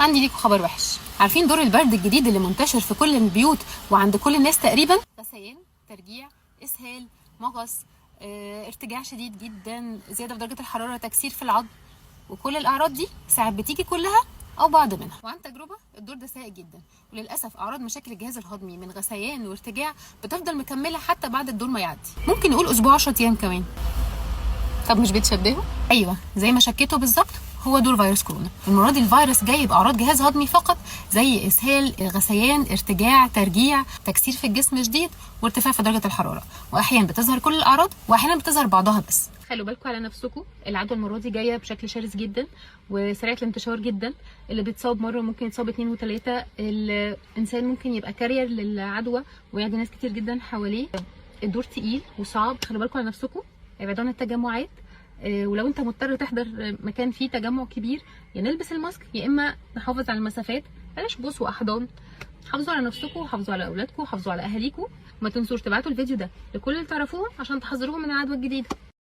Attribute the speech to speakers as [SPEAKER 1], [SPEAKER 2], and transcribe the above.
[SPEAKER 1] عندي ليكوا خبر وحش. عارفين دور البرد الجديد اللي منتشر في كل البيوت وعند كل الناس تقريبا؟ غثيان، ترجيع، اسهال، مغص، ارتجاع شديد جدا، زياده في درجه الحراره، تكسير في العظم. وكل الاعراض دي ساعات بتيجي كلها او بعض منها. وعن تجربه الدور ده سيء جدا، وللاسف اعراض مشاكل الجهاز الهضمي من غثيان وارتجاع بتفضل مكمله حتى بعد الدور ما يعدي، ممكن نقول اسبوع 10 ايام كمان. طب مش بتشبهه؟ ايوه، زي ما شكيته بالظبط، هو دور فيروس كورونا. المره دي الفيروس جاي باعراض جهاز هضمي فقط، زي اسهال، غثيان، ارتجاع، ترجيع، تكسير في الجسم شديد، وارتفاع في درجه الحراره. واحيانا بتظهر كل الاعراض، واحيانا بتظهر بعضها بس. خلوا بالكم على نفسكم، العدوى المره دي جايه بشكل شرس جدا وسريعه الانتشار جدا. اللي بيتصاب مره ممكن يتصاب 2 و3. الانسان ممكن يبقى كارير للعدوى ويعدي ناس كتير جدا حواليه. الدور تقيل وصعب، خلوا بالكم على نفسكم، ابعدوا عن التجمعات. ولو انت مضطر تحضر مكان فيه تجمع كبير، يا نلبس الماسك يا اما نحافظ على المسافات، بلاش بوس واحضان. حافظوا على نفسكم وحافظوا على اولادكم وحافظوا على اهاليكم. وما تنسوش تبعتوا الفيديو ده لكل اللي تعرفوهم عشان تحذروهم من العدوى الجديده.